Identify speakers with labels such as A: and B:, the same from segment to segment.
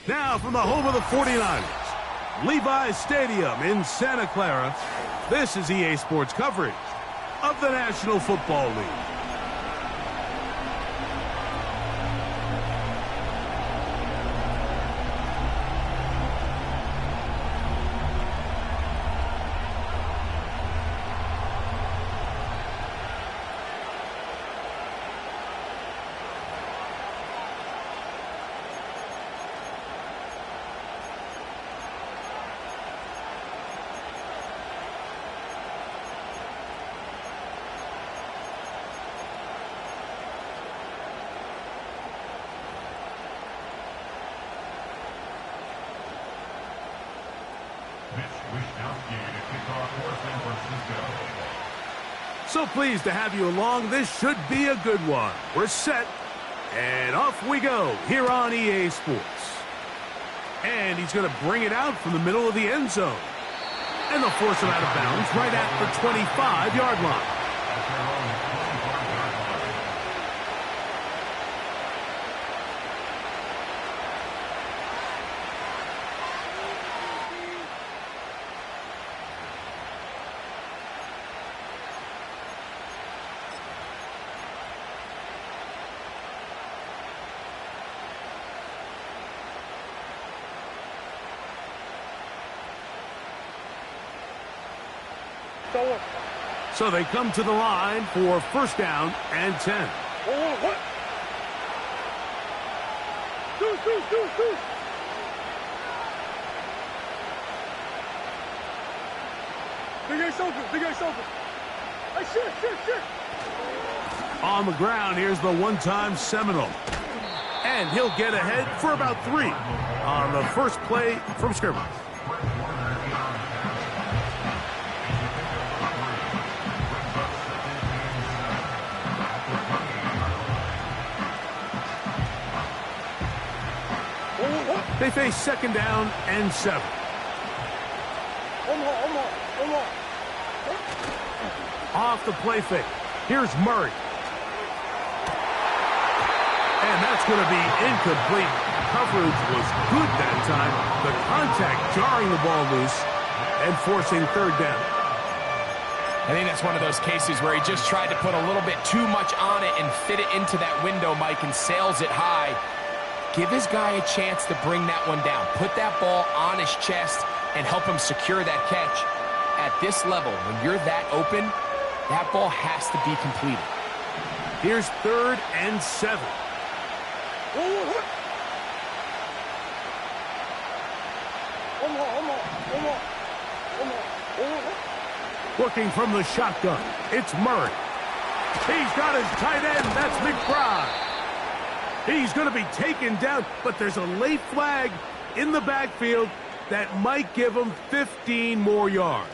A: Now from the home of the 49ers, Levi's Stadium in Santa Clara, this is EA Sports coverage of the National Football League. So pleased to have you along. This should be a good one. We're set, and off we go here on EA Sports. And he's going to bring it out from the middle of the end zone. And they'll force him out of bounds right at the 25-yard line. So they come to the line for first down and 10. On the ground, here's the one-time Seminole. And he'll get ahead for about 3 on the first play from scrimmage. They face second down and 7. Off the play fake. Here's Murray. And that's going to be incomplete. Coverage was good that time. The contact jarring the ball loose and forcing third down.
B: I think that's one of those cases where he just tried to put a little bit too much on it and fit it into that window, Mike, and sails it high. Give his guy a chance to bring that one down. Put that ball on his chest and help him secure that catch. At this level, when you're that open, that ball has to be completed.
A: Here's third and 7. Working from the shotgun, it's Murray. He's got his tight end, that's McBride. He's going to be taken down, but there's a late flag in the backfield that might give him 15 more yards.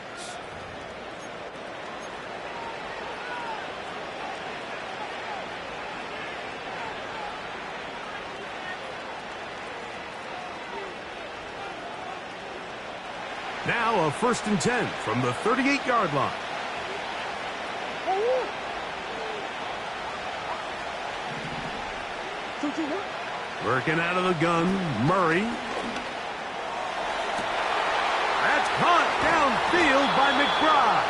A: Now a first and 10 from the 38-yard line. Working out of the gun, Murray. That's caught downfield by McBride.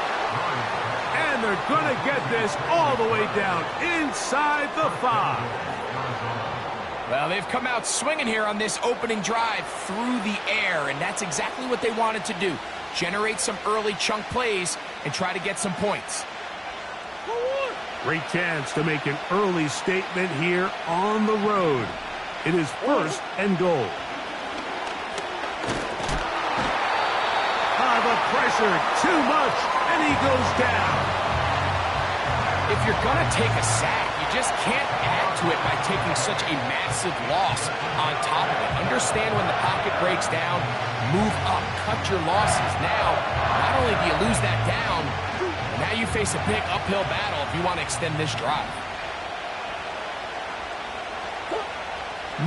A: And they're going to get this all the way down inside the 5.
B: Well, they've come out swinging here on this opening drive through the air, and that's exactly what they wanted to do. Generate some early chunk plays and try to get some points.
A: Great chance to make an early statement here on the road. It is first and goal. The pressure, too much, and he goes down.
B: If you're going to take a sack, you just can't add to it by taking such a massive loss on top of it. Understand when the pocket breaks down, move up, cut your losses. Now, not only do you lose that down, now you face a big uphill battle if you want to extend this drive.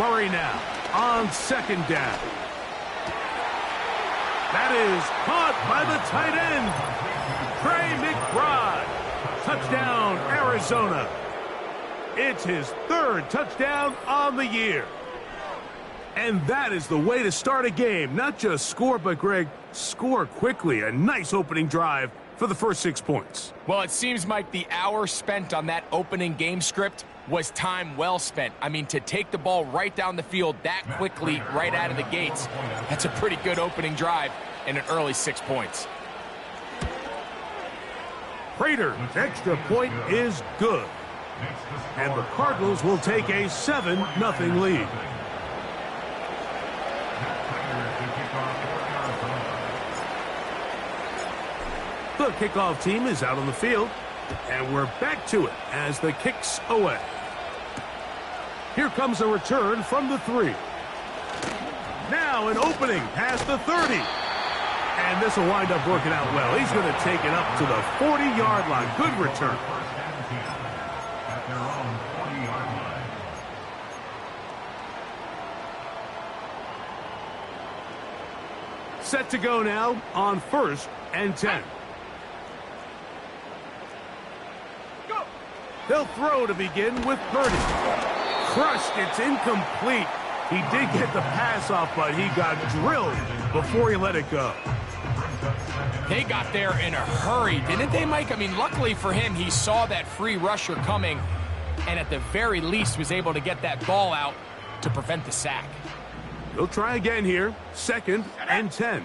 A: Murray now on second down. That is caught by the tight end, Trey McBride. Touchdown, Arizona. It's his third touchdown on the year. And that is the way to start a game. Not just score, but, Greg, score quickly. A nice opening drive for the first 6 points.
B: Well, it seems, Mike, the hour spent on that opening game script was time well spent. I mean, to take the ball right down the field that quickly right out of the gates, that's a pretty good opening drive and an early 6 points.
A: Prater's extra point is good. And the Cardinals will take a 7-0 lead. The kickoff team is out on the field, and we're back to it as the kick's away. Here comes a return from the 3. Now an opening past the 30. And this will wind up working out well. He's going to take it up to the 40-yard line. Good return. Set to go now on 1st and 10. They'll throw to begin with Purdy. Crushed, it's incomplete. He did get the pass off, but he got drilled before he let it go.
B: They got there in a hurry, didn't they, Mike? I mean, luckily for him, he saw that free rusher coming and at the very least was able to get that ball out to prevent the sack.
A: They'll try again here. 2nd and 10.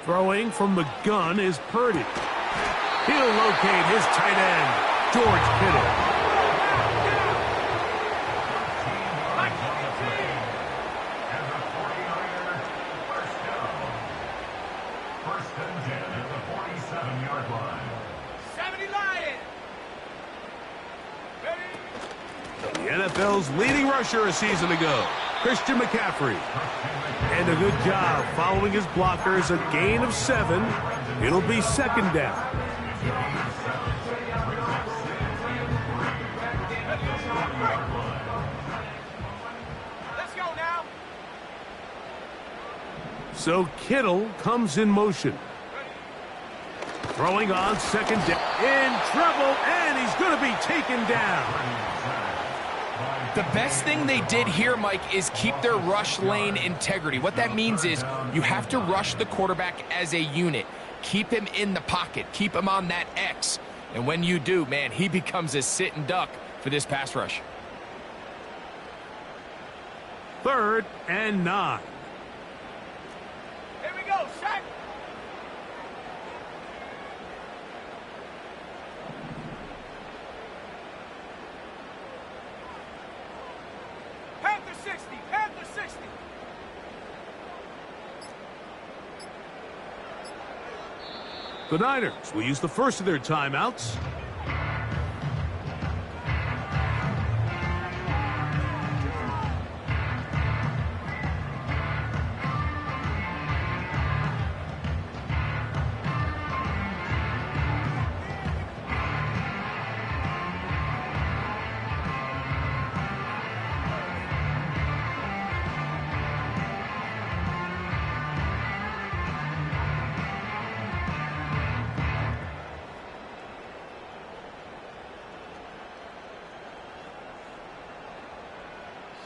A: Throwing from the gun is Purdy. He'll locate his tight end, George Kittle. The NFL's leading rusher a season ago, Christian McCaffrey. And a good job following his blockers, a gain of 7. It'll be 2nd down.
C: Let's go now.
A: So Kittle comes in motion. Throwing on 2nd down. In trouble, and he's going to be taken down.
B: The best thing they did here, Mike, is keep their rush lane integrity. What that means is you have to rush the quarterback as a unit. Keep him in the pocket. Keep him on that X. And when you do, man, he becomes a sitting duck for this pass rush.
A: 3rd and 9.
C: Here we go, sack. Panther 60, Panther 60.
A: The Niners will use the first of their timeouts.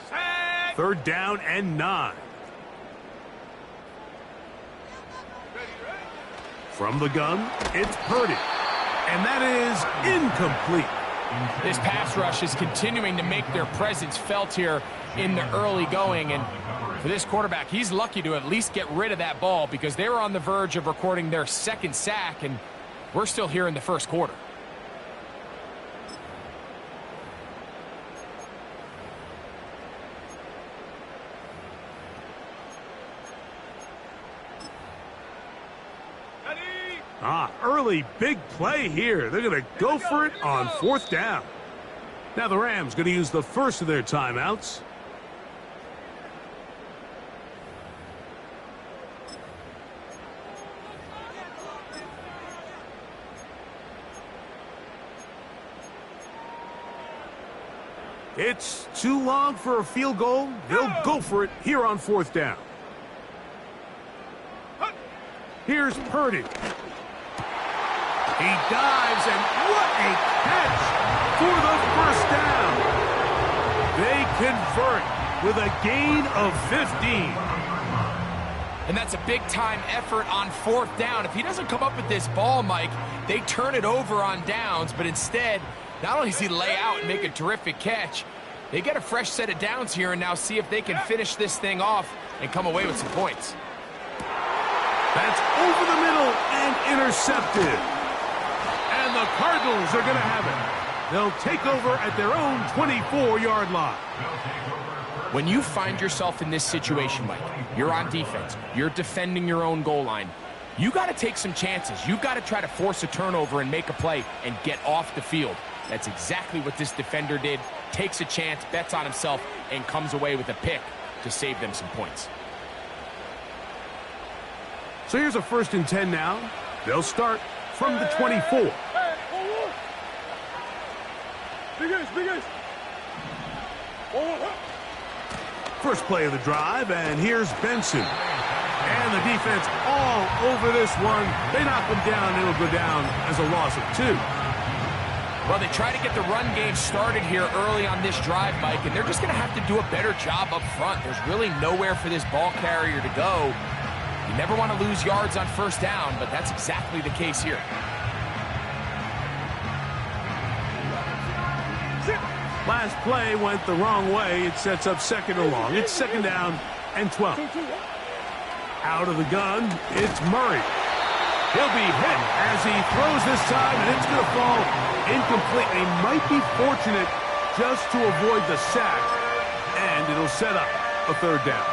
C: Sack.
A: 3rd down and 9. From the gun, it's Purdy. And that is incomplete.
B: This pass rush is continuing to make their presence felt here in the early going. And for this quarterback, he's lucky to at least get rid of that ball because they were on the verge of recording their 2nd sack, and we're still here in the 1st quarter.
A: Early big play here. They're going to go for it on 4th down. Now the Rams going to use the first of their timeouts. It's too long for a field goal. They'll go for it here on 4th down. Here's Purdy. He dives, and what a catch! for the first down. They convert with a gain of 15.
B: And that's a big-time effort on 4th down. If he doesn't come up with this ball, Mike, they turn it over on downs, but instead, not only does he lay out and make a terrific catch, they get a fresh set of downs here and now see if they can finish this thing off and come away with some points.
A: That's over the middle and intercepted. And the Cardinals are going to have it. They'll take over at their own 24-yard line.
B: When you find yourself in this situation, Mike, you're on defense, you're defending your own goal line, you got to take some chances. You've got to try to force a turnover and make a play and get off the field. That's exactly what this defender did. Takes a chance, bets on himself, and comes away with a pick to save them some points.
A: So here's a 1st and 10 now. They'll start from the 24. First play of the drive, and here's Benson. And the defense all over this one. They knock him down, and it'll go down as a loss of 2.
B: Well, they try to get the run game started here early on this drive, Mike, and they're just going to have to do a better job up front. There's really nowhere for this ball carrier to go. You never want to lose yards on 1st down, but that's exactly the case here.
A: Last play went the wrong way. It sets up 2nd and long. It's 2nd down and 12. Out of the gun, it's Murray. He'll be hit as he throws this time, and it's going to fall incomplete. They might be fortunate just to avoid the sack, and it'll set up a 3rd down.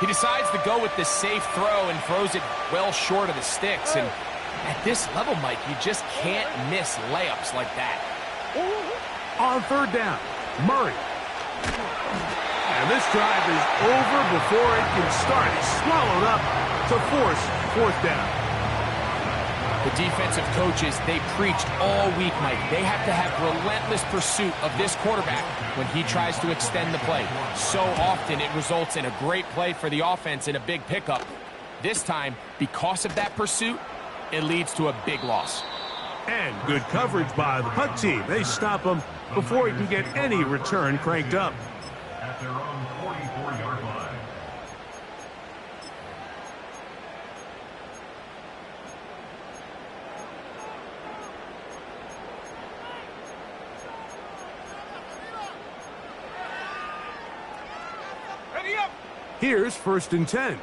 B: He decides to go with the safe throw and throws it well short of the sticks. And at this level, Mike, you just can't miss layups like that.
A: On 3rd down, Murray. And this drive is over before it can start. He's swallowed up to force 4th down.
B: The defensive coaches, they preached all week, Mike. They have to have relentless pursuit of this quarterback when he tries to extend the play. So often it results in a great play for the offense and a big pickup. This time, because of that pursuit, it leads to a big loss.
A: And good coverage by the punt team. They stop him before he can get any return cranked up.
D: At their own 44-yard line.
C: Ready up.
A: Here's 1st and 10.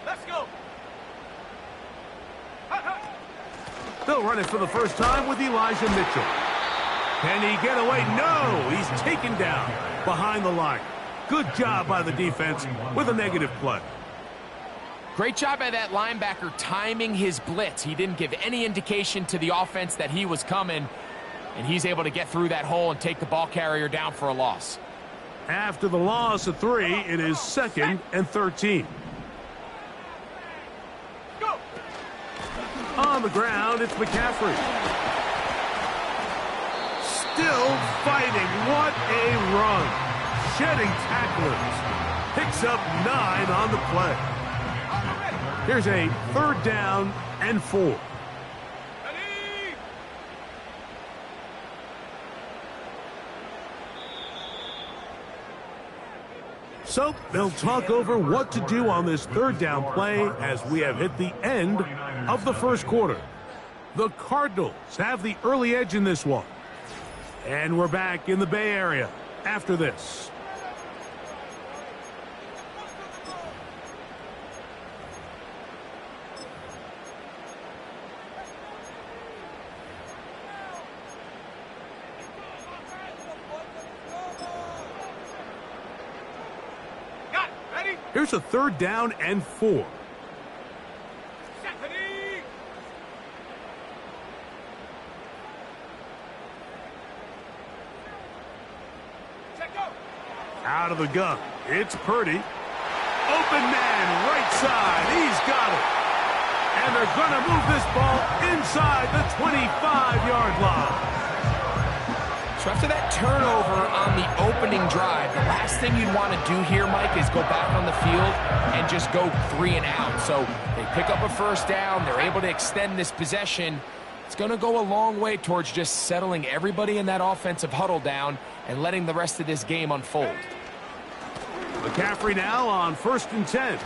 C: Let's go.
A: They'll run it for the first time with Elijah Mitchell. Can he get away? No! He's taken down behind the line. Good job by the defense with a negative play.
B: Great job by that linebacker timing his blitz. He didn't give any indication to the offense that he was coming, and he's able to get through that hole and take the ball carrier down for a loss.
A: After the loss of 3, it is 2nd and 13.
C: Go.
A: On the ground, it's McCaffrey. Still fighting. What a run. Shedding tacklers. Picks up 9 on the play. Here's a 3rd down and 4.
C: Ready.
A: So they'll talk over what to do on this 3rd down play as we have hit the end of the 1st quarter. The Cardinals have the early edge in this one. And we're back in the Bay Area after this.
C: Got it. Ready.
A: Here's a 3rd down and 4.
C: Set. Ready. Check go.
A: Out of the gun. It's Purdy. Open man, right side. He's got it. And they're going to move this ball inside the 25-yard line.
B: So after that turnover on the opening drive, the last thing you'd want to do here, Mike, is go back on the field and just go 3 and out. So they pick up a 1st down. They're able to extend this possession. It's going to go a long way towards just settling everybody in that offensive huddle down and letting the rest of this game unfold.
A: McCaffrey now on 1st and 10.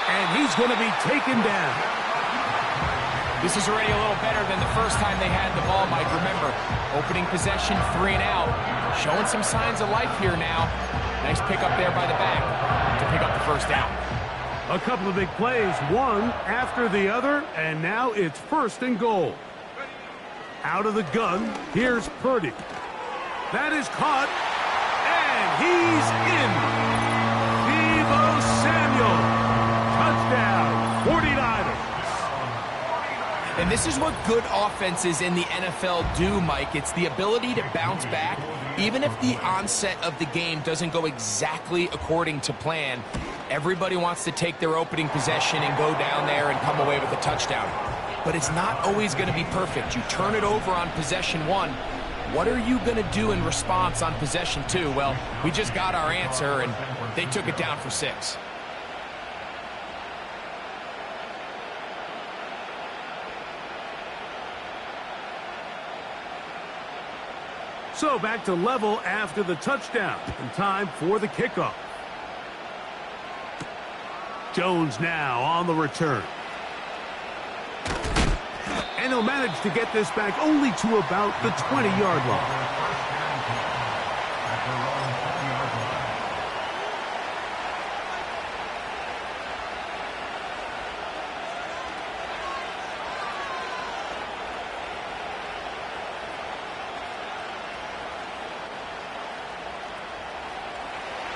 A: And he's going to be taken down.
B: This is already a little better than the first time they had the ball, Mike. Remember, opening possession, 3 and out. Showing some signs of life here now. Nice pick up there by the back to pick up the first down.
A: A couple of big plays, one after the other, and now it's 1st and goal. Out of the gun, here's Purdy. That is caught, and he's in. Deebo Samuel, touchdown, 49ers.
B: And this is what good offenses in the NFL do, Mike. It's the ability to bounce back, even if the onset of the game doesn't go exactly according to plan. Everybody wants to take their opening possession and go down there and come away with a touchdown. But it's not always going to be perfect. You turn it over on possession 1. What are you going to do in response on possession 2? Well, we just got our answer, and they took it down for 6.
A: So back to level after the touchdown, and time for the kickoff. Jones now on the return. And he'll manage to get this back only to about the 20-yard line.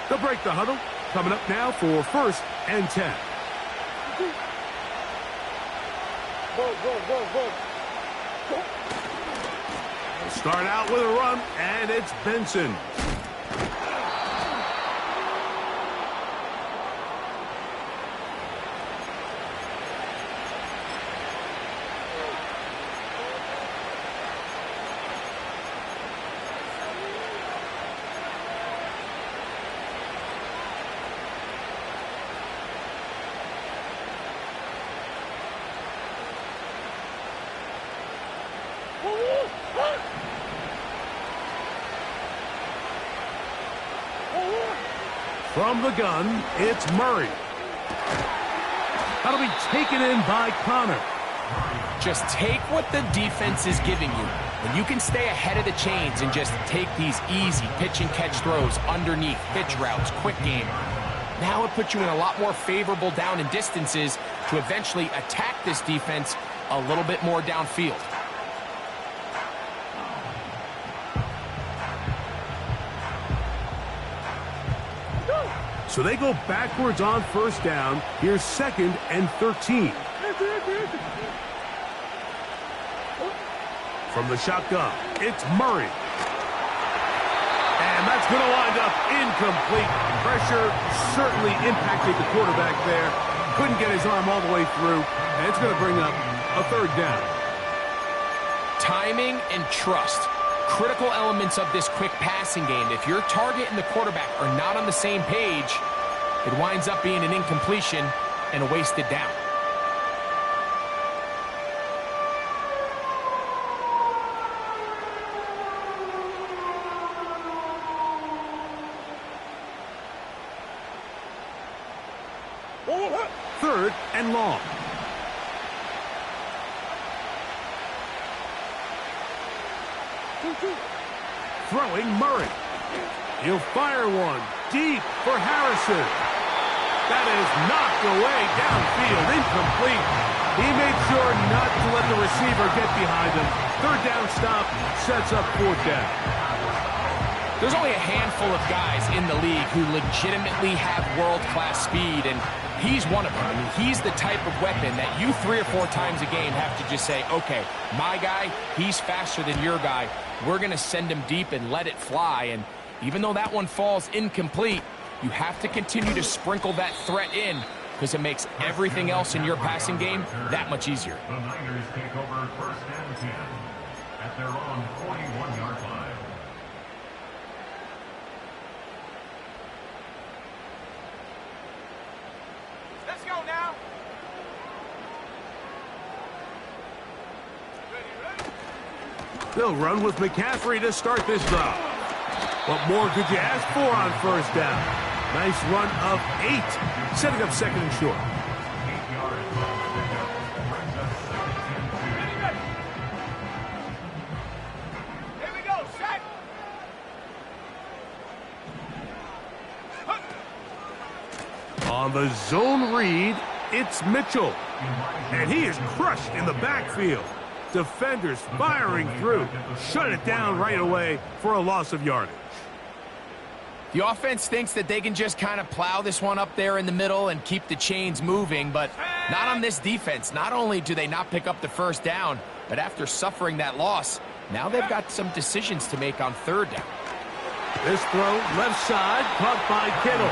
A: They'll break the huddle. Coming up now for 1st and 10. They'll start out with a run, and it's Benson. From the gun, it's Murray. That'll be taken in by Connor.
B: Just take what the defense is giving you. When you can stay ahead of the chains and just take these easy pitch and catch throws underneath, pitch routes, quick game, now it puts you in a lot more favorable down and distances to eventually attack this defense a little bit more downfield.
A: So they go backwards on 1st down. Here's 2nd and 13. From the shotgun, it's Murray. And that's going to wind up incomplete. Pressure certainly impacted the quarterback there. Couldn't get his arm all the way through. And it's going to bring up a 3rd down.
B: Timing and trust. Critical elements of this quick passing game. If your target and the quarterback are not on the same page, it winds up being an incompletion and a wasted down.
A: Third and long. Throwing Murray. He'll fire one deep for Harrison. That is knocked away downfield, incomplete. He made sure not to let the receiver get behind him. 3rd down stop sets up 4th down.
B: There's only a handful of guys in the league who legitimately have world-class speed, and he's one of them. I mean, he's the type of weapon that you 3 or 4 times a game have to just say, okay, my guy, he's faster than your guy. We're going to send him deep and let it fly. And even though that one falls incomplete, you have to continue to sprinkle that threat in because it makes everything else in your passing game that much easier.
D: The Niners take over 1st and 10 at their own 41-yard line.
C: Let's go now.
A: They'll run with McCaffrey to start this drive. What more could you ask for on first down? Nice run of 8, setting up second and short.
D: 8 yards on the pickup. Brings up second and 2.
C: Here we go, set.
A: On the zone read, it's Mitchell. And he is crushed in the backfield. Defenders firing through. Shut it down right away for a loss of yardage.
B: The offense thinks that they can just kind of plow this one up there in the middle and keep the chains moving, but not on this defense. Not only do they not pick up the first down, but after suffering that loss, now they've got some decisions to make on third down.
A: This throw, left side, caught by Kittle.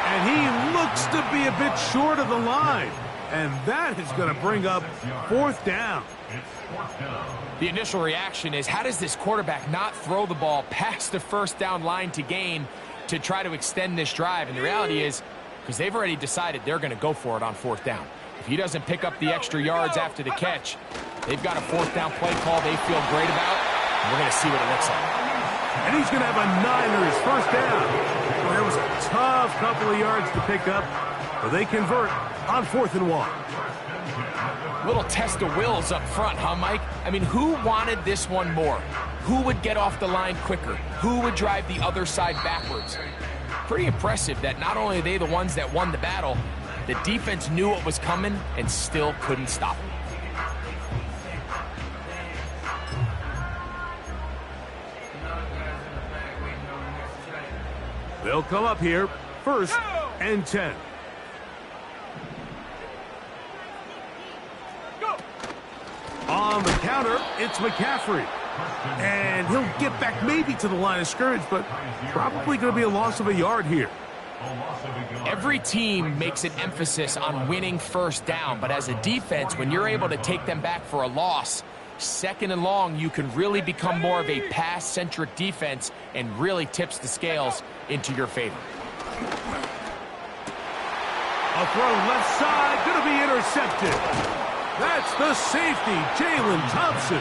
A: And he looks to be a bit short of the line. And that is going to bring up fourth down.
B: The initial reaction is, how does this quarterback not throw the ball past the first down line to gain to try to extend this drive? And the reality is, because they've already decided they're going to go for it on fourth down. If he doesn't pick up the extra yards after the catch, they've got a fourth down play call they feel great about. And we're going to see what it looks like.
A: And he's going to have a Niners first down. Well, that was a tough couple of yards to pick up, but they convert on 4th and 1.
B: Little test of wills up front, huh, Mike? I mean, who wanted this one more? Who would get off the line quicker? Who would drive the other side backwards? Pretty impressive that not only are they the ones that won the battle, the defense knew what was coming and still couldn't stop it.
A: They'll come up here, 1st and 10. On the counter, it's McCaffrey. And he'll get back maybe to the line of scrimmage, but probably going to be a loss of a yard here.
B: Every team makes an emphasis on winning first down, but as a defense, when you're able to take them back for a loss, 2nd and long, you can really become more of a pass-centric defense and really tips the scales into your favor.
A: A throw left side, going to be intercepted. That's the safety, Jalen Thompson.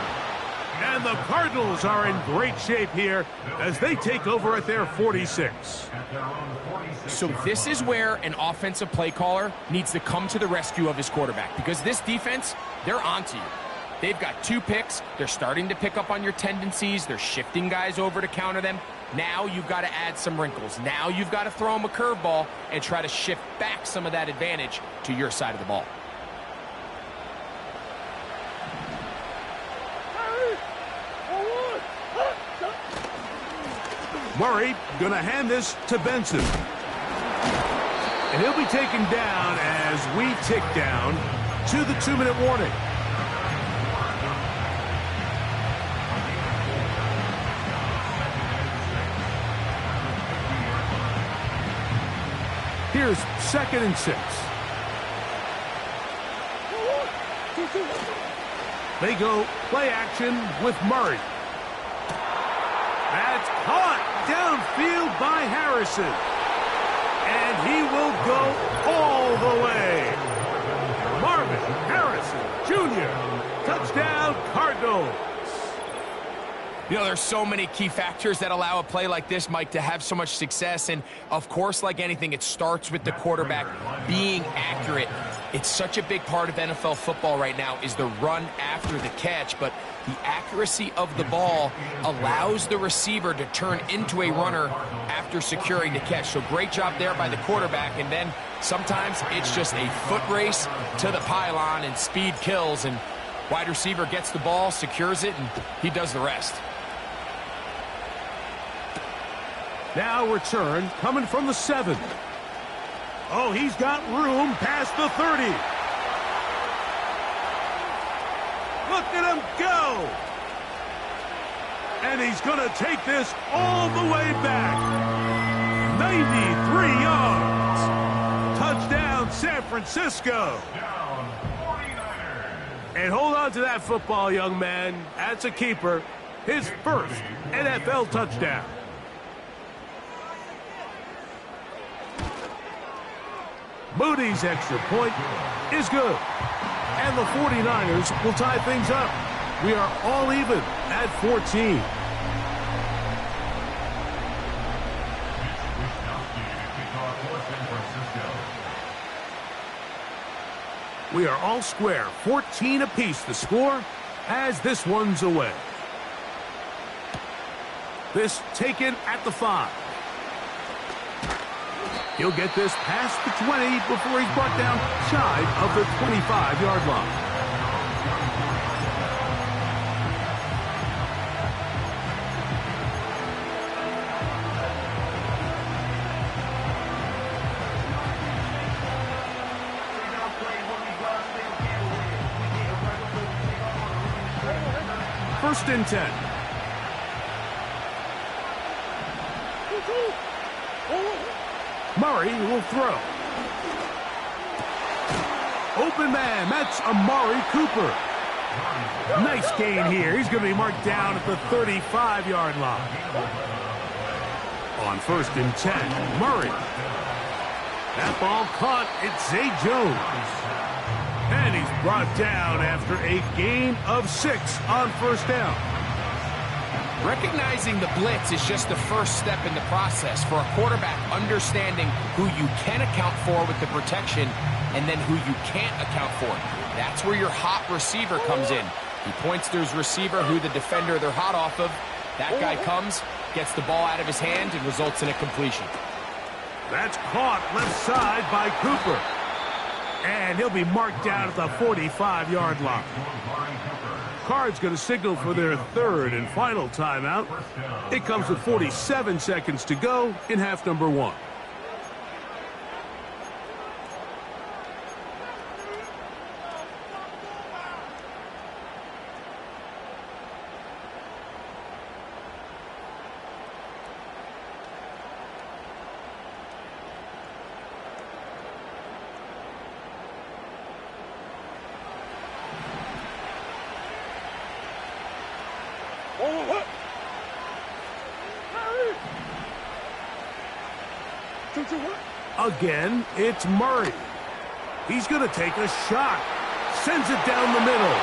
A: And the Cardinals are in great shape here as they take over at their 46.
B: So this is where an offensive play caller needs to come to the rescue of his quarterback, because this defense, they're onto you. They've got 2 picks. They're starting to pick up on your tendencies. They're shifting guys over to counter them. Now you've got to add some wrinkles. Now you've got to throw them a curveball and try to shift back some of that advantage to your side of the ball.
A: Murray going to hand this to Benson. And he'll be taken down as we tick down to the 2-minute warning. Here's 2nd and 6. They go play action with Murray. That's caught downfield by Harrison. And he will go all the way. Marvin Harrison Jr. Touchdown, Cardinals.
B: You know, there's so many key factors that allow a play like this, Mike, to have so much success. And, of course, like anything, it starts with the quarterback being accurate. It's such a big part of NFL football right now is the run after the catch. But the accuracy of the ball allows the receiver to turn into a runner after securing the catch. So great job there by the quarterback. And then sometimes it's just a foot race to the pylon and speed kills. And wide receiver gets the ball, secures it, and he does the rest.
A: Now return coming from the 7. Oh, he's got room past the 30. Look at him go. And he's going to take this all the way back. 93 yards. Touchdown, San Francisco. And hold on to that football, young man. That's a keeper. His first NFL touchdown. Moody's extra point is good. And the 49ers will tie things up. We are all even at 14. We are all square, 14 apiece the score as this one's away. This taken at the 5. He'll get this past the 20 before he's brought down shy of the 25-yard line. First and 10. Murray will throw. Open man, that's Amari Cooper. Nice gain here. He's going to be marked down at the 35-yard line. On first and 10, Murray. That ball caught. It's Zay Jones. And he's brought down after a gain of 6 on first down.
B: Recognizing the blitz is just the first step in the process for a quarterback, understanding who you can account for with the protection and then who you can't account for. That's where your hot receiver comes in. He points to his receiver, who the defender they're hot off of. That guy comes, gets the ball out of his hand, and results in a completion.
A: That's caught left side by Cooper. And he'll be marked down at the 45-yard line. Card's going to signal for their third and final timeout. It comes with 47 seconds to go in half number 1. Again, it's Murray. He's going to take a shot. Sends it down the middle.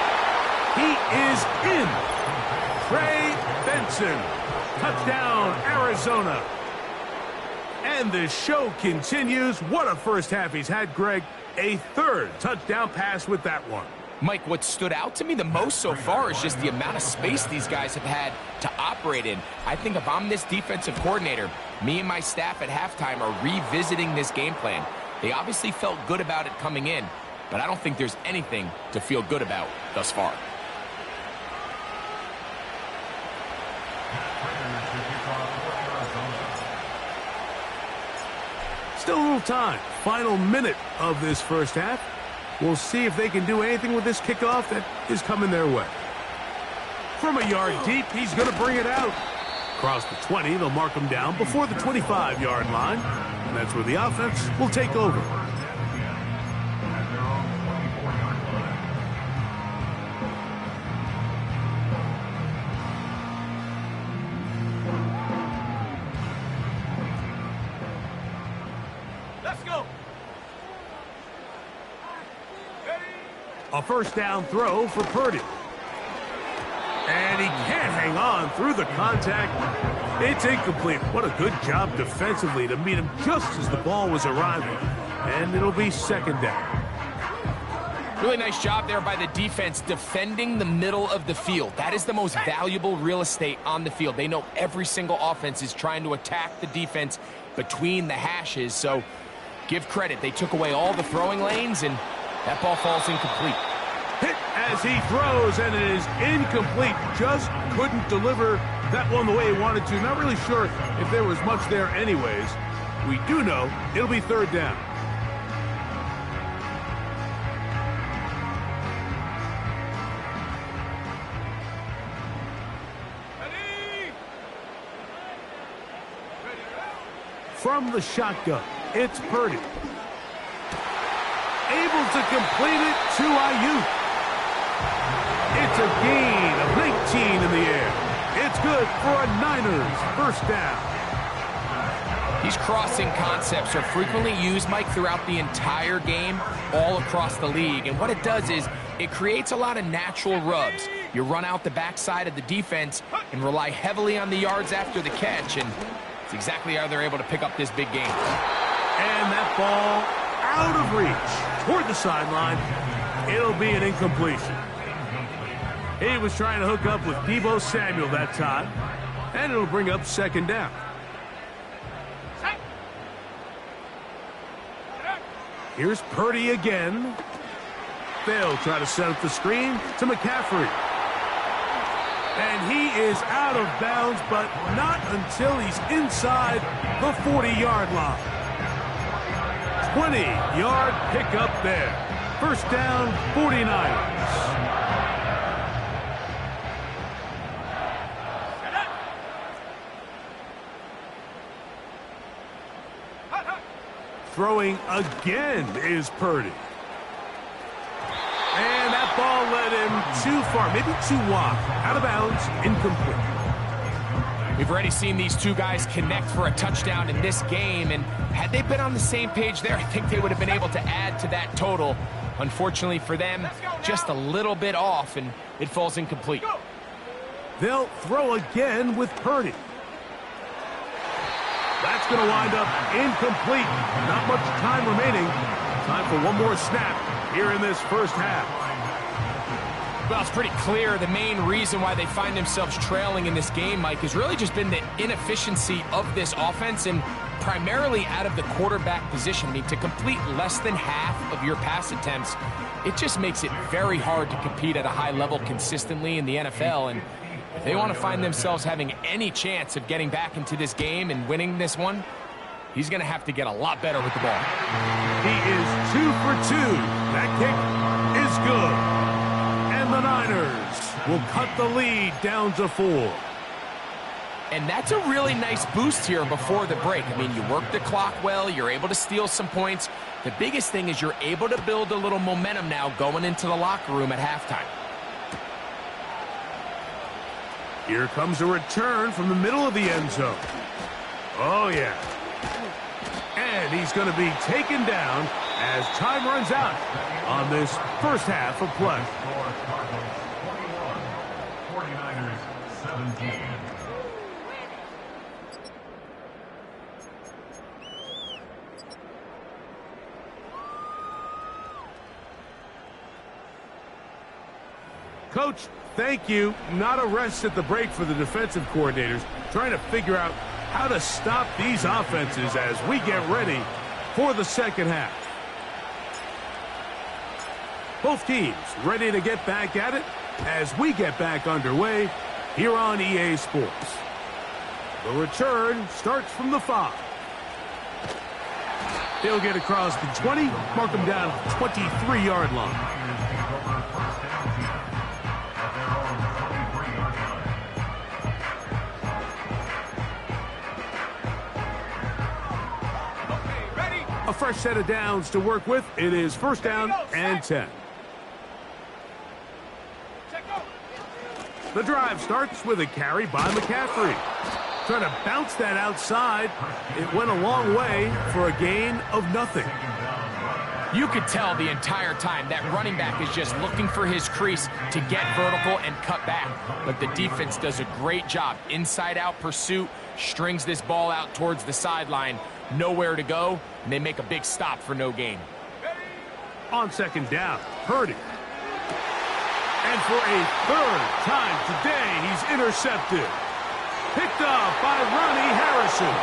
A: He is in. Trey Benson. Touchdown, Arizona. And the show continues. What a first half he's had, Greg. A third touchdown pass with that one.
B: Mike, what stood out to me the most so far is just the amount of space these guys have had to operate in. I think if I'm this defensive coordinator, me and my staff at halftime are revisiting this game plan. They obviously felt good about it coming in, but I don't think there's anything to feel good about thus far.
A: Still a little time. Final minute of this first half. We'll see if they can do anything with this kickoff that is coming their way. From a yard deep, he's going to bring it out. Across the 20, they'll mark him down before the 25-yard line. And that's where the offense will take over.
C: Let's go.
A: A first down throw for Purdy. And he can't hang on through the contact. It's incomplete. What a good job defensively to meet him just as the ball was arriving. And it'll be second down.
B: Really nice job there by the defense defending the middle of the field. That is the most valuable real estate on the field. They know every single offense is trying to attack the defense between the hashes. So give credit. They took away all the throwing lanes, and that ball falls incomplete.
A: Hit as he throws, and it is incomplete. Just couldn't deliver that one the way he wanted to. Not really sure if there was much there anyways. We do know it'll be third down. From the shotgun, it's Purdy. Able to complete it to Ayuk. It's a gain of 19 in the air. It's good for a Niners first down.
B: These crossing concepts are frequently used, Mike, throughout the entire game, all across the league. And what it does is it creates a lot of natural rubs. You run out the backside of the defense and rely heavily on the yards after the catch, and it's exactly how they're able to pick up this big game.
A: And that ball out of reach toward the sideline. It'll be an incompletion. He was trying to hook up with Deebo Samuel that time, and it'll bring up second down. Here's Purdy again. They'll try to set up the screen to McCaffrey. And he is out of bounds, but not until he's inside the 40-yard line. 20-yard pickup there. First down, 49ers. Throwing again is Purdy. And that ball led him too far, maybe too wide. Out of bounds, incomplete.
B: We've already seen these two guys connect for a touchdown in this game, and had they been on the same page there, I think they would have been able to add to that total. Unfortunately for them, just a little bit off, and it falls incomplete.
A: They'll throw again with Purdy. That's going to wind up incomplete. Not much time remaining. Time for one more snap here in this first half.
B: Well, it's pretty clear the main reason why they find themselves trailing in this game, Mike, has really just been the inefficiency of this offense and primarily out of the quarterback position. I mean, to complete less than half of your pass attempts, it just makes it very hard to compete at a high level consistently in the NFL. And if they want to find themselves having any chance of getting back into this game and winning this one, he's going to have to get a lot better with the ball.
A: He is 2 for 2. That kick is good. And the Niners will cut the lead down to 4.
B: And that's a really nice boost here before the break. I mean, you work the clock well, you're able to steal some points. The biggest thing is you're able to build a little momentum now going into the locker room at halftime.
A: Here comes a return from the middle of the end zone. Oh, yeah. And he's going to be taken down as time runs out on this first half of play.
D: 49ers 17.
A: Coach, thank you. Not a rest at the break for the defensive coordinators, trying to figure out how to stop these offenses as we get ready for the second half. Both teams ready to get back at it as we get back underway here on EA Sports. The return starts from the 5. He'll get across the 20, mark him down at the 23-yard line. A fresh set of downs to work with. It is first down and 10. The drive starts with a carry by McCaffrey. Trying to bounce that outside. It went a long way for a gain of nothing.
B: You could tell the entire time that running back is just looking for his crease to get vertical and cut back. But the defense does a great job. Inside-out pursuit, strings this ball out towards the sideline. Nowhere to go, and they make a big stop for no gain.
A: On second down, Purdy. And for a third time today, he's intercepted. Picked up by Ronnie Harrison.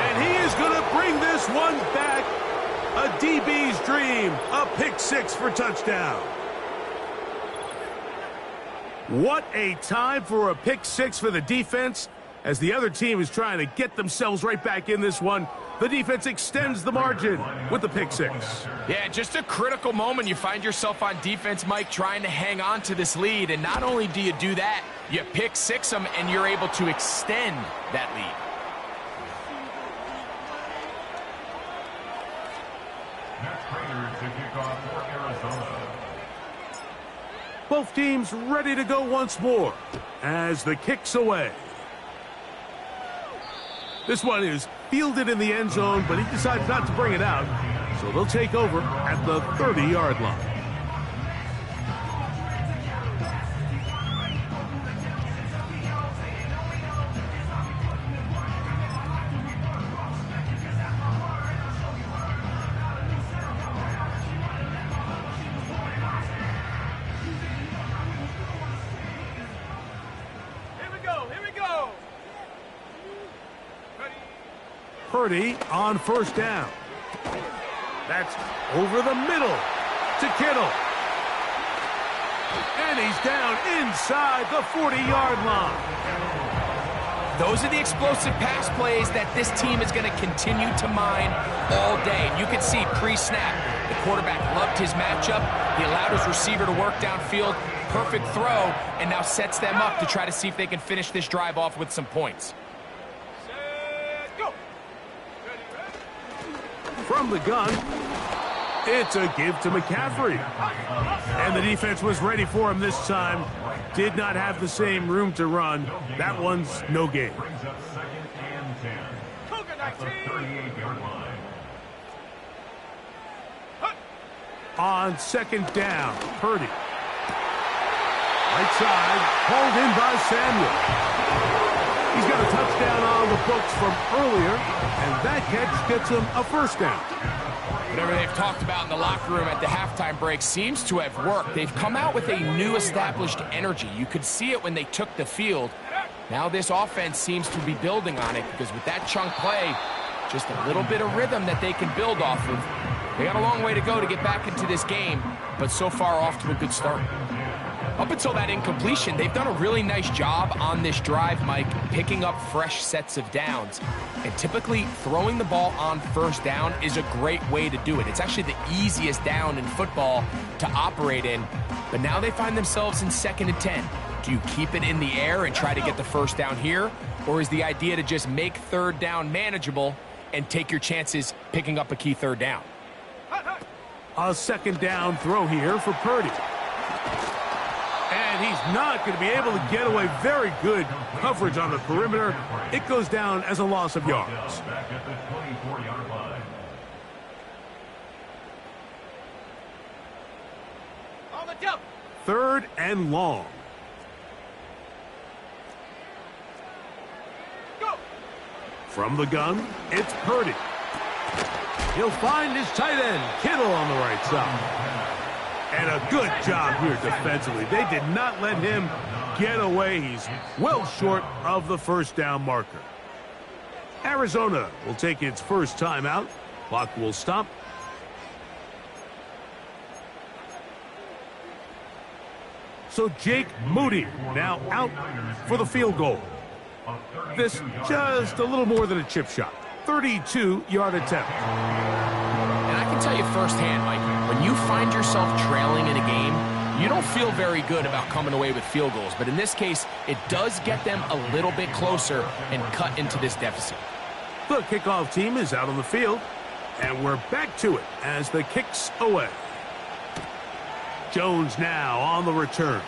A: And he is going to bring this one back. A DB's dream. A pick 6 for touchdown. What a time for a pick 6 for the defense. As the other team is trying to get themselves right back in this one, the defense extends the margin with the pick 6.
B: Yeah, just a critical moment. You find yourself on defense, Mike, trying to hang on to this lead. And not only do you do that, you pick 6 them, and you're able to extend that lead.
D: Next Raiders to kick off for Arizona.
A: Both teams ready to go once more as the kick's away. This one is fielded in the end zone, but he decides not to bring it out. So they'll take over at the 30-yard line. Purdy on first down. That's over the middle to Kittle. And he's down inside the 40-yard line.
B: Those are the explosive pass plays that this team is going to continue to mine all day. And you can see pre-snap, the quarterback loved his matchup. He allowed his receiver to work downfield. Perfect throw, and now sets them up to try to see if they can finish this drive off with some points.
C: Set, go.
A: From the gun, it's a give to McCaffrey. And the defense was ready for him this time. Did not have the same room to run. That one's no gain.
D: Brings up 2nd and 10 at the 38-yard line.
A: On 2nd down, Purdy. Right side, hauled in by Samuel. He's got a touchdown on the books from earlier, and that catch gets him a first down.
B: Whatever they've talked about in the locker room at the halftime break seems to have worked. They've come out with a new established energy. You could see it when they took the field. Now this offense seems to be building on it because with that chunk play, just a little bit of rhythm that they can build off of. They got a long way to go to get back into this game, but so far off to a good start. Up until that incompletion, they've done a really nice job on this drive, Mike, picking up fresh sets of downs. And typically, throwing the ball on first down is a great way to do it. It's actually the easiest down in football to operate in. But now they find themselves in 2nd and 10. Do you keep it in the air and try to get the first down here? Or is the idea to just make 3rd down manageable and take your chances picking up a key 3rd down?
A: A 2nd down throw here for Purdy. And he's not going to be able to get away. Very good coverage on the perimeter. It goes down as a loss of yards.
D: Back at the 24-yard line.
C: On the jump.
A: 3rd and long.
C: Go.
A: From the gun, it's Purdy. He'll find his tight end, Kittle, on the right side. And a good job here defensively. They did not let him get away. He's well short of the first down marker. Arizona will take its first timeout. Clock will stop. So Jake Moody now out for the field goal. This just a little more than a chip shot. 32-yard attempt.
B: And I can tell you firsthand, Mike, when you find yourself trailing in a game, you don't feel very good about coming away with field goals. But in this case, it does get them a little bit closer and cut into this deficit.
A: The kickoff team is out on the field, and we're back to it as the kick's away. Jones now on the return.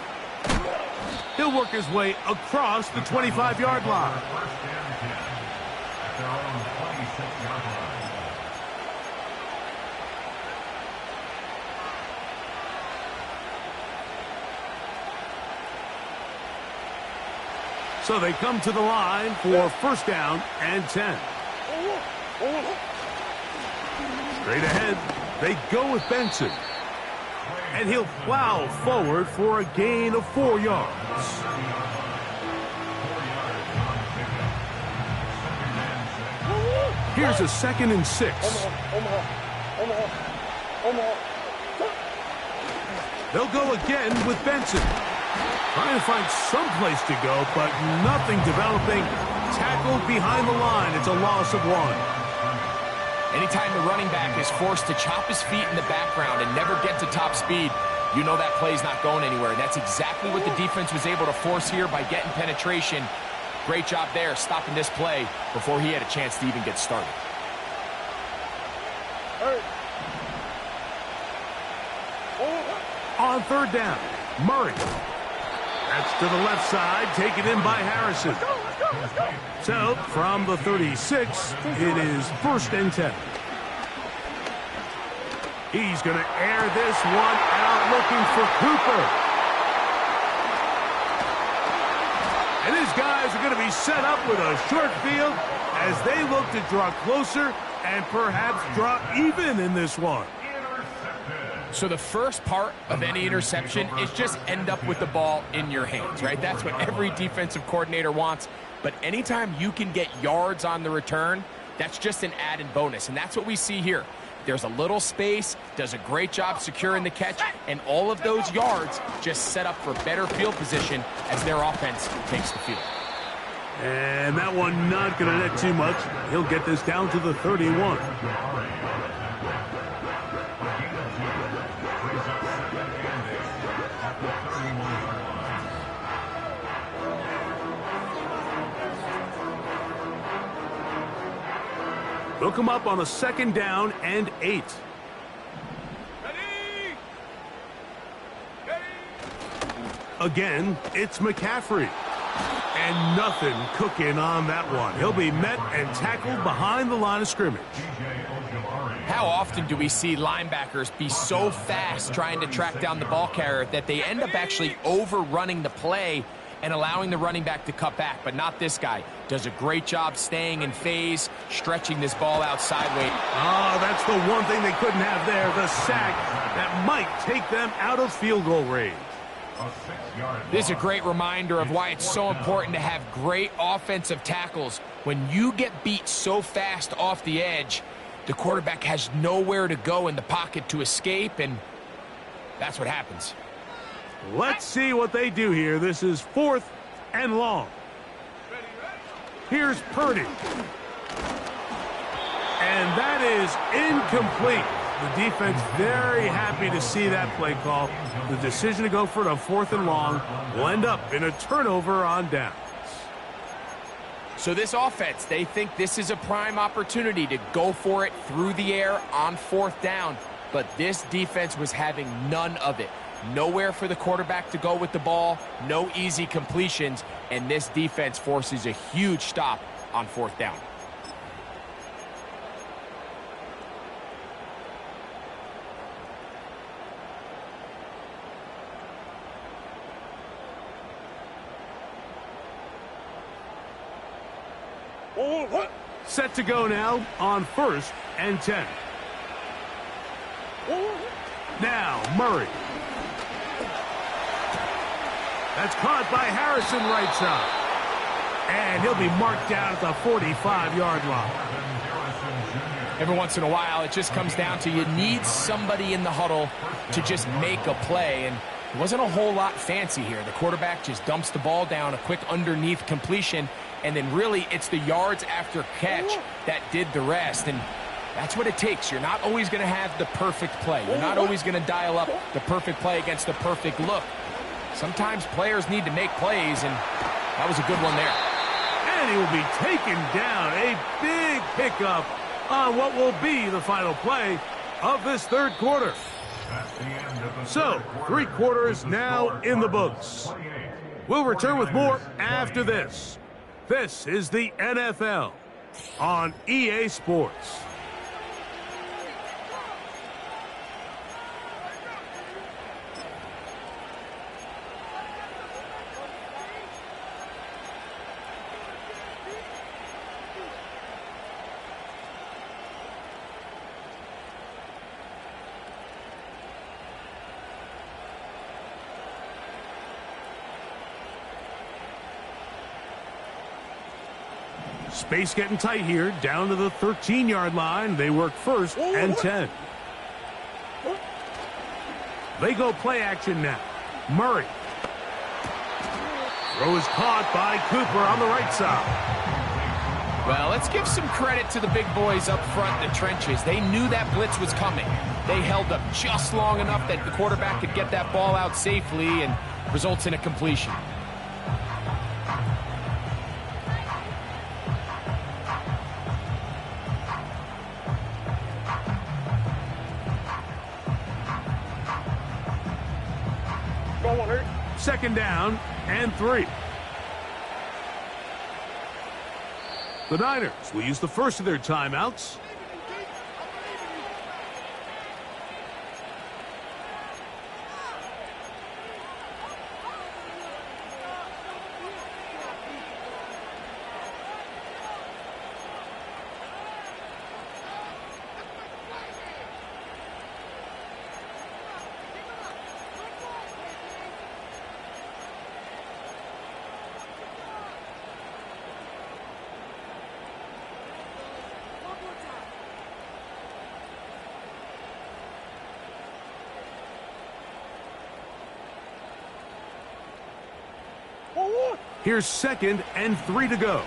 A: He'll work his way across the 25-yard line.
D: First and 10 at their own 26-yard line.
A: So they come to the line for first down and 10. Straight ahead, they go with Benson. And he'll plow forward for a gain of 4 yards. Here's a 2nd and 6. They'll go again with Benson. Trying to find some place to go, but nothing developing. Tackled behind the line. It's a loss of 1.
B: Anytime the running back is forced to chop his feet in the background and never get to top speed, you know that play's not going anywhere. And that's exactly what the defense was able to force here by getting penetration. Great job there, stopping this play before he had a chance to even get started.
A: On 3rd down, Murray. That's to the left side, taken in by Harrison. So, from the 36, it is 1st and 10. He's going to air this one out looking for Cooper. And his guys are going to be set up with a short field as they look to draw closer and perhaps draw even in this one.
B: So the first part of any interception is just end up with the ball in your hands, right? That's what every defensive coordinator wants. But anytime you can get yards on the return, That's just an added bonus, and that's what we see here. There's a little space, does a great job securing the catch, and all of those yards just set up for better field position as their offense takes the field.
A: And that one not going to net too much. He'll get this down to the 31. They'll come up on a 2nd down and 8.
C: Ready! Ready!
A: Again, it's McCaffrey. And nothing cooking on that one. He'll be met and tackled behind the line of scrimmage.
B: How often do we see linebackers be so fast trying to track down the ball carrier that they end up actually overrunning the play and allowing the running back to cut back? But not this guy. Does a great job staying in phase, stretching this ball out sideways.
A: Oh, that's the one thing they couldn't have there, the sack that might take them out of field goal range.
B: This is a great reminder of why it's so important to have great offensive tackles. When you get beat so fast off the edge, the quarterback has nowhere to go in the pocket to escape, and that's what happens.
A: Let's see what they do here. This is 4th and long. Here's Purdy. And that is incomplete. The defense very happy to see that play call. The decision to go for it on 4th and long will end up in a turnover on downs.
B: So this offense, they think this is a prime opportunity to go for it through the air on 4th down. But this defense was having none of it. Nowhere for the quarterback to go with the ball, no easy completions, and this defense forces a huge stop on 4th down.
A: Set to go now on 1st and 10. Now Murray. That's caught by Harrison right side. And he'll be marked down at the 45-yard line.
B: Every once in a while, it just comes down to you need somebody in the huddle to just make a play. And it wasn't a whole lot fancy here. The quarterback just dumps the ball down, a quick underneath completion, and then really it's the yards after catch that did the rest. And that's what it takes. You're not always going to have the perfect play. You're not always going to dial up the perfect play against the perfect look. Sometimes players need to make plays, and that was a good one there.
A: And he will be taken down. A big pickup on what will be the final play of this 3rd quarter. So, 3 quarters now in the books. We'll return with more after this. This is the NFL on EA Sports. Space getting tight here, down to the 13-yard line. They work 1st and 10. They go play action now. Murray. Throw is caught by Cooper on the right side.
B: Well, let's give some credit to the big boys up front in the trenches. They knew that blitz was coming. They held up just long enough that the quarterback could get that ball out safely and results in a completion.
A: Second down and 3. The Niners will use the first of their timeouts. Here's 2nd and 3 to go.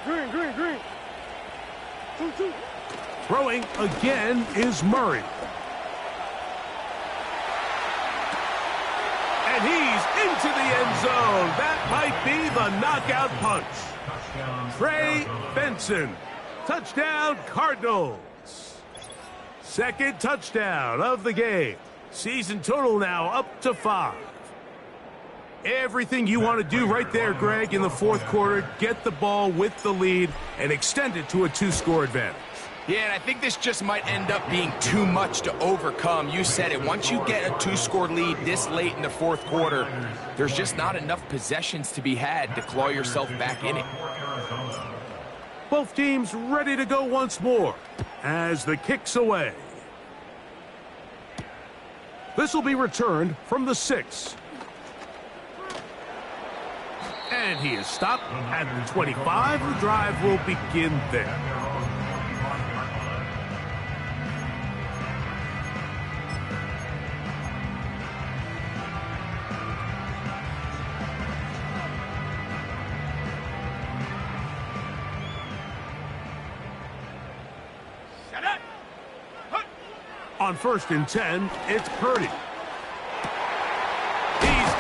C: Green, green, green. 2-2.
A: Throwing again is Murray. And he's into the end zone. That might be the knockout punch. Trey Benson. Touchdown, Cardinals. 2nd touchdown of the game. Season total now up to 5. Everything you want to do right there, Greg, in the 4th quarter, get the ball with the lead and extend it to a 2-score advantage.
B: Yeah, and I think this just might end up being too much to overcome. You said it. Once you get a 2-score lead this late in the 4th quarter, there's just not enough possessions to be had to claw yourself back in it.
A: Both teams ready to go once more as the kick's away. This will be returned from the 6. And he is stopped at the 25. The drive will begin there. On 1st and 10, it's Purdy. He's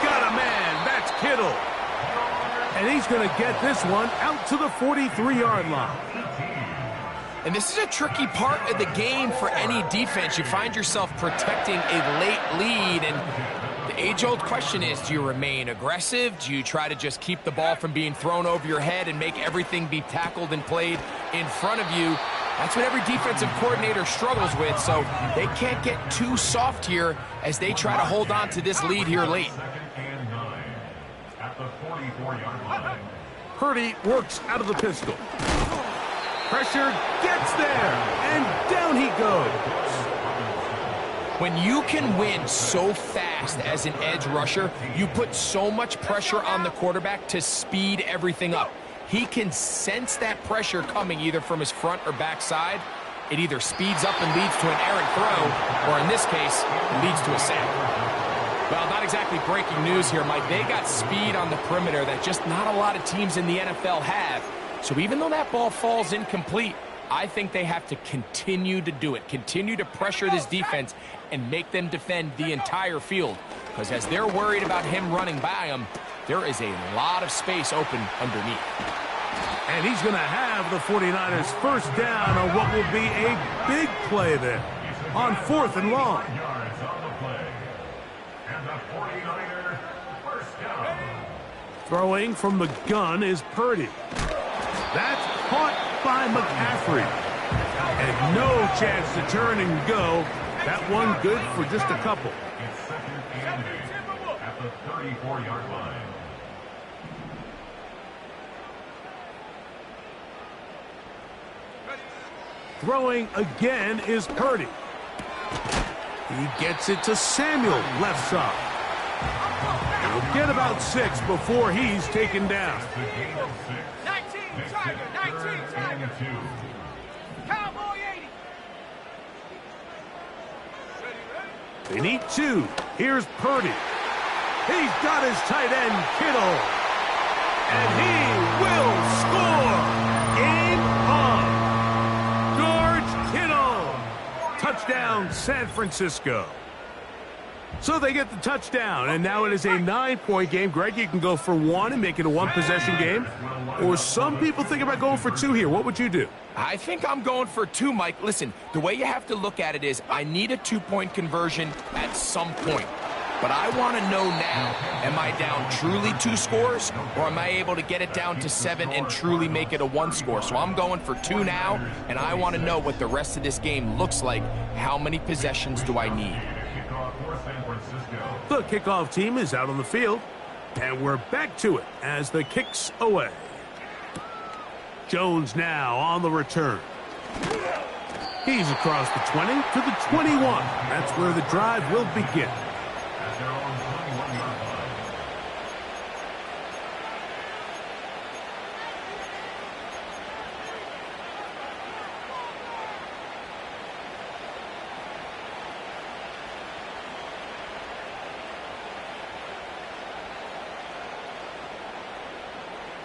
A: got a man. That's Kittle. And he's going to get this one out to the 43-yard line.
B: And this is a tricky part of the game for any defense. You find yourself protecting a late lead, and the age-old question is, do you remain aggressive? Do you try to just keep the ball from being thrown over your head and make everything be tackled and played in front of you? That's what every defensive coordinator struggles with, so they can't get too soft here as they try to hold on to this lead here late.
A: Purdy works out of the pistol. Pressure gets there, and down he goes.
B: When you can win so fast as an edge rusher, you put so much pressure on the quarterback to speed everything up. He can sense that pressure coming either from his front or back side. It either speeds up and leads to an errant throw, or in this case, leads to a sack. Well, not exactly breaking news here, Mike. They got speed on the perimeter that just not a lot of teams in the NFL have. So even though that ball falls incomplete, I think they have to continue to do it, continue to pressure this defense and make them defend the entire field. Because as they're worried about him running by them, there is a lot of space open underneath.
A: And he's going to have the 49ers first down on what will be a big play there on 4th and long. Throwing from the gun is Purdy. That's caught by McCaffrey. And no chance to turn and go. That one good for just a couple.
D: It's 2nd and 8 at the 34-yard line.
A: Throwing again is Purdy. He gets it to Samuel, left side. He'll get about 6 before he's taken down.
C: 19, Tiger, 19, Tiger. Cowboy 80.
A: They need 2. Here's Purdy. He's got his tight end, Kittle. And he will score. Game on. George Kittle. Touchdown, San Francisco. So they get the touchdown, and now it is a 9-point game. Greg, you can go for 1 and make it a 1-possession game. Or some people think about going for 2 here. What would you do?
B: I think I'm going for 2, Mike. Listen, the way you have to look at it is I need a 2-point conversion at some point. But I want to know now, am I down truly 2 scores, or am I able to get it down to 7 and truly make it a 1 score? So I'm going for 2 now, and I want to know what the rest of this game looks like. How many possessions do I need?
A: The kickoff team is out on the field, and we're back to it as the kick's away. Jones now on the return. He's across the 20 to the 21. That's where the drive will begin.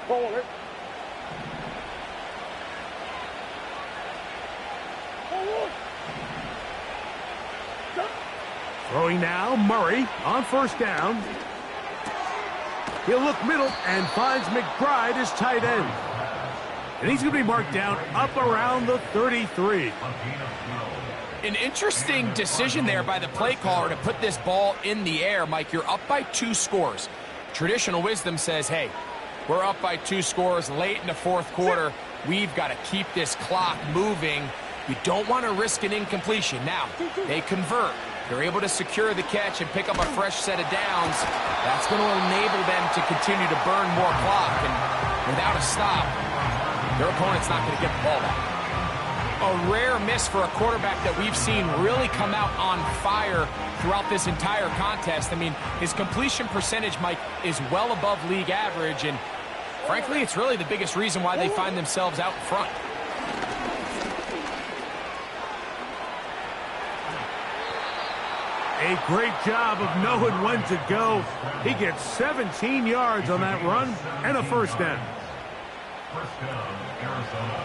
C: Forward. Forward.
A: Throwing now, Murray on first down. He'll look middle and finds McBride as tight end. And he's going to be marked down up around the 33.
B: An interesting decision there by the play caller to put this ball in the air. Mike, you're up by 2 scores. Traditional wisdom says, hey, we're up by 2 scores late in the fourth quarter. We've got to keep this clock moving. You don't want to risk an incompletion. Now, they convert. They're able to secure the catch and pick up a fresh set of downs. That's going to enable them to continue to burn more clock. And without a stop, their opponent's not going to get the ball back. A rare miss for a quarterback that we've seen really come out on fire throughout this entire contest. I mean, his completion percentage, Mike, is well above league average. And frankly, it's really the biggest reason why they find themselves out in front.
A: A great job of knowing when to go. He gets 17 yards on that run and a first down.
D: First down, Arizona.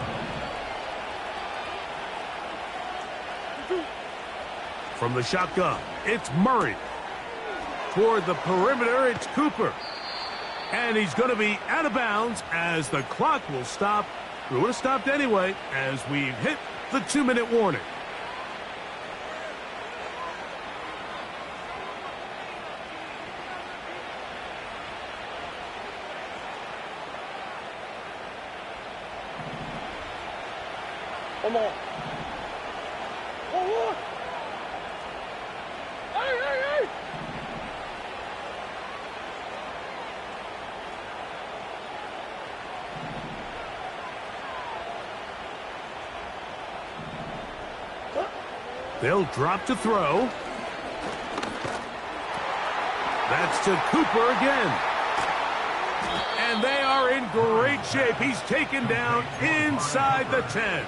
A: From the shotgun, it's Murray. Toward the perimeter, it's Cooper. And he's going to be out of bounds as the clock will stop. We would have stopped anyway as we've hit the 2-minute warning.
C: Come on. Forward. Hey, hey, hey.
A: They'll drop to throw. That's to Cooper again. And they are in great shape. He's taken down inside the 10.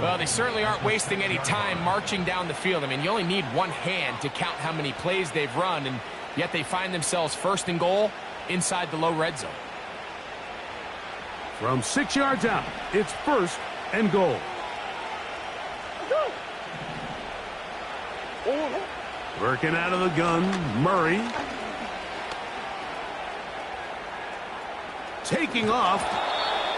B: Well, they certainly aren't wasting any time marching down the field. I mean, you only need one hand to count how many plays they've run, and yet they find themselves first and goal inside the low red zone.
A: From 6 yards out, it's first and goal. Working out of the gun, Murray. Taking off.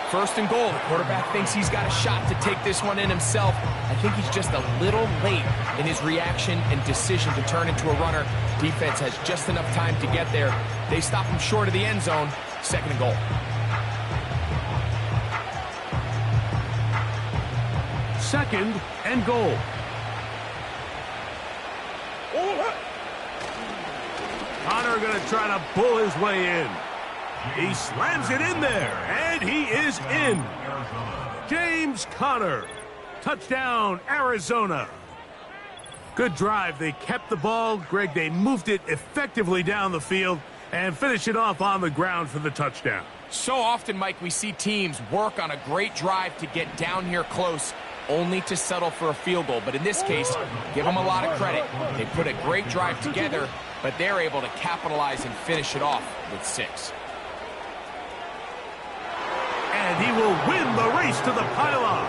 B: First and goal. The quarterback thinks he's got a shot to take this one in himself. I think he's just a little late in his reaction and decision to turn into a runner. Defense has just enough time to get there. They stop him short of the end zone. Second and goal.
A: Second and goal. Connor going to try to pull his way in. He slams it in there, and he is in. James Conner. Touchdown, Arizona. Good drive. They kept the ball. Greg, they moved it effectively down the field and finished it off on the ground for the touchdown.
B: So often, Mike, we see teams work on a great drive to get down here close, only to settle for a field goal. But in this case, give them a lot of credit. They put a great drive together, but they're able to capitalize and finish it off with 6.
A: And he will win the race to the pylon.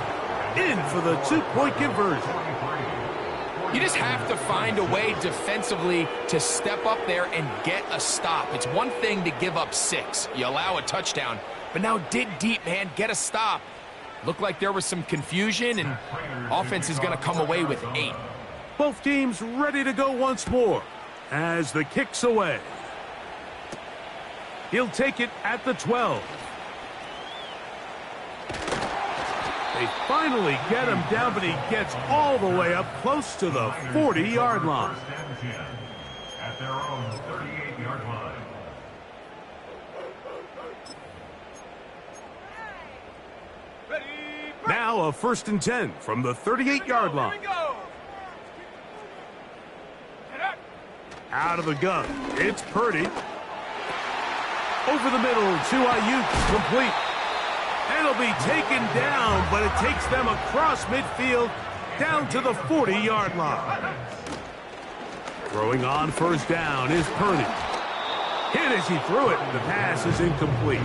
A: In for the 2-point conversion.
B: You just have to find a way defensively to step up there and get a stop. It's one thing to give up 6. You allow a touchdown. But now dig deep, man. Get a stop. Looked like there was some confusion, and offense is going to come away with 8.
A: Both teams ready to go once more as the kick's away. He'll take it at the 12. They finally get him down, but he gets all the way up close to the 40-yard line.
D: At their own 38-yard line.
A: Now a 1st and 10 from the 38-yard line. Out of the gun, it's Purdy. Over the middle to Ayuk, complete. And it'll be taken down, but it takes them across midfield down to the 40-yard line. Throwing on 1st down is Purdy. Hit as he threw it. The pass is incomplete.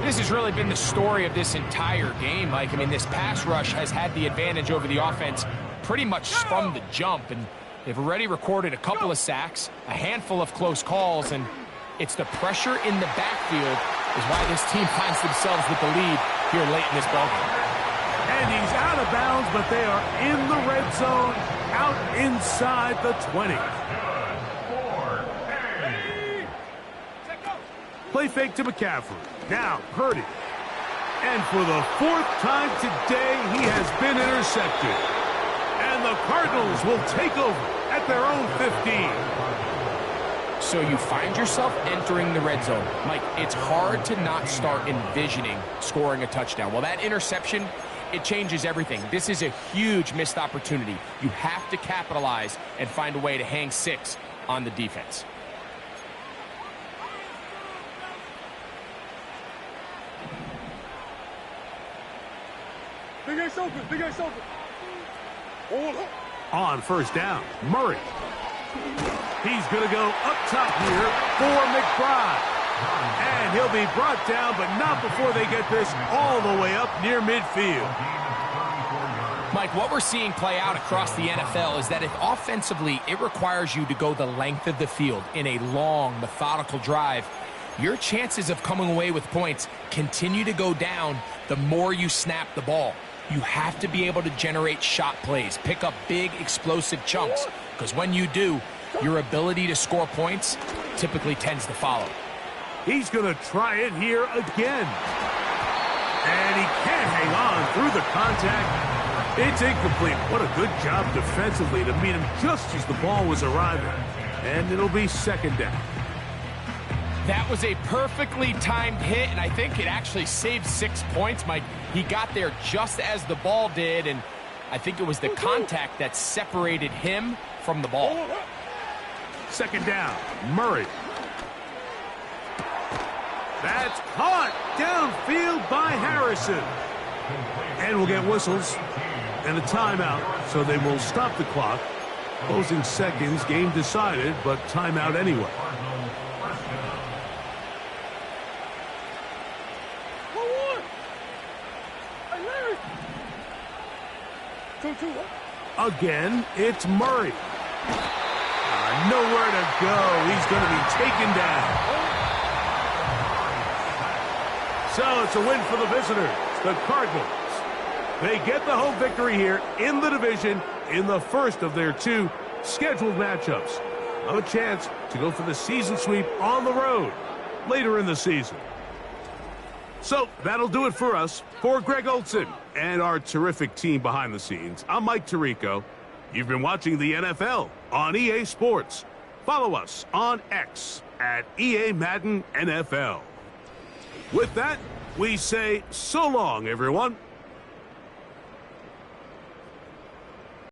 B: This has really been the story of this entire game, Mike. I mean, this pass rush has had the advantage over the offense pretty much from the jump, and they've already recorded a couple of sacks, a handful of close calls, and it's the pressure in the backfield is why this team finds themselves with the lead here late in this ballgame.
A: And he's out of bounds, but they are in the red zone, out inside the 20. Play fake to McCaffrey. Now, Purdy. And for the 4th time today, he has been intercepted. And the Cardinals will take over at their own 15.
B: So you find yourself entering the red zone. Mike, it's hard to not start envisioning scoring a touchdown. Well, that interception, it changes everything. This is a huge missed opportunity. You have to capitalize and find a way to hang 6 on the defense.
C: Big Ace open. Big Ace open. Hold up.
A: On first down, Murray. He's going to go up top here for McBride. And he'll be brought down, but not before they get this all the way up near midfield.
B: Mike, what we're seeing play out across the NFL is that if offensively it requires you to go the length of the field in a long, methodical drive, your chances of coming away with points continue to go down the more you snap the ball. You have to be able to generate shot plays, pick up big, explosive chunks, because when you do, your ability to score points typically tends to follow.
A: He's going to try it here again. And he can't hang on through the contact. It's incomplete. What a good job defensively to meet him just as the ball was arriving. And it'll be second down.
B: That was a perfectly timed hit, and I think it actually saved 6 points, Mike. He got there just as the ball did, and I think it was the contact that separated him from the ball.
A: Second down, Murray. That's caught downfield by Harrison. And we'll get whistles and a timeout, so they will stop the clock. Closing seconds, game decided, but timeout anyway. Again, it's Murray. Nowhere to go. He's going to be taken down. So it's a win for the visitors, the Cardinals. They get the home victory here in the division in the first of their 2 scheduled matchups. A chance to go for the season sweep on the road later in the season. So that'll do it for us. For Greg Olson and our terrific team behind the scenes, I'm Mike Tirico. You've been watching the NFL on EA Sports. Follow us on X at EA Madden NFL. With that, we say so long, everyone.